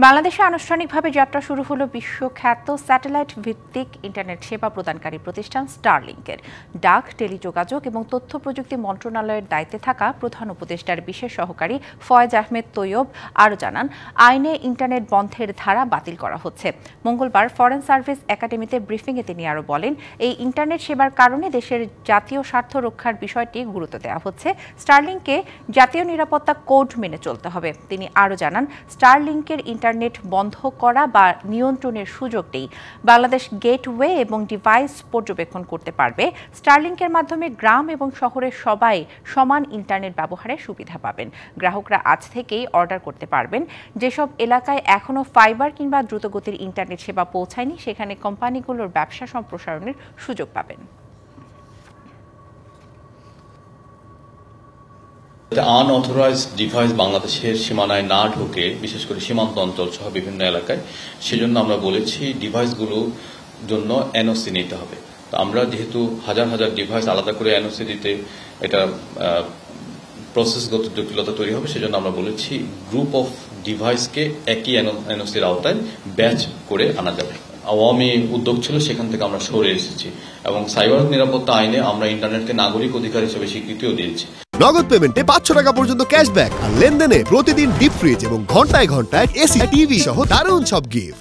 বাংলাদেশে আনুষ্ঠানিকভাবে যাত্রা শুরু হলো বিশ্বখ্যাত স্যাটেলাইট ভিত্তিক ইন্টারনেট সেবা প্রদানকারী প্রতিষ্ঠান স্টারলিংকের। ডাক, টেলিযোগাযোগ এবং তথ্য প্রযুক্তি মন্ত্রণালয়ের দায়িত্বে থাকা প্রধান উপদেষ্টার বিশেষ সহকারী ফয়েজ আহমেদ তৈয়ব আরও জানান, আইনে ইন্টারনেট বন্ধের ধারা বাতিল করা হচ্ছে। মঙ্গলবার ফরেন সার্ভিস একাডেমিতে ব্রিফিংয়ে তিনি আরও বলেন, এই ইন্টারনেট সেবার কারণে দেশের জাতীয় স্বার্থ রক্ষার বিষয়টি গুরুত্ব দেওয়া হচ্ছে। স্টারলিংকে জাতীয় নিরাপত্তা কোড মেনে চলতে হবে। তিনি আরও জানান, স্টারলিংকের ইন্টারনেট বন্ধ করা বা নিয়ন্ত্রণের সুযোগ নেই। বাংলাদেশ গেটওয়ে এবং ডিভাইস পর্যবেক্ষণ করতে পারবে। স্টারলিংকের মাধ্যমে গ্রাম এবং শহরের সবাই সমান ইন্টারনেট ব্যবহারের সুবিধা পাবেন। গ্রাহকরা আজ থেকেই অর্ডার করতে পারবেন। যেসব এলাকায় এখনও ফাইবার কিংবা দ্রুতগতির ইন্টারনেট সেবা পৌঁছায়নি, সেখানে কোম্পানিগুলোর ব্যবসা সম্প্রসারণের সুযোগ পাবেন। আনঅথরাইজড ডিভাইস বাংলাদেশের সীমানায় না ঢুকে, বিশেষ করে সীমান্ত অঞ্চল সহ বিভিন্ন এলাকায়, সেজন্য আমরা বলেছি ডিভাইসগুলোর জন্য এনওসি নিতে হবে। তো আমরা যেহেতু হাজার হাজার ডিভাইস আলাদা করে এনওসি দিতে এটা প্রসেসগত জটিলতা তৈরি হবে, সেজন্য আমরা বলেছি গ্রুপ অফ ডিভাইসকে একই এনওসির আওতায় ব্যাচ করে আনা যাবে। আওয়ামী উদ্যোগ ছিল, সেখান থেকে আমরা সরে এসেছি এবং সাইবার নিরাপত্তা আইনে আমরা ইন্টারনেটকে নাগরিক অধিকার হিসেবে স্বীকৃতিও দিয়েছি। নগদ পেমেন্টে 500 টাকা পর্যন্ত ক্যাশব্যাক আর লেনদেনে প্রতিদিন ডিপ ফ্রিজ এবং ঘন্টায় ঘন্টায় এসি, টিভি সহ দারুণ সব গিফট।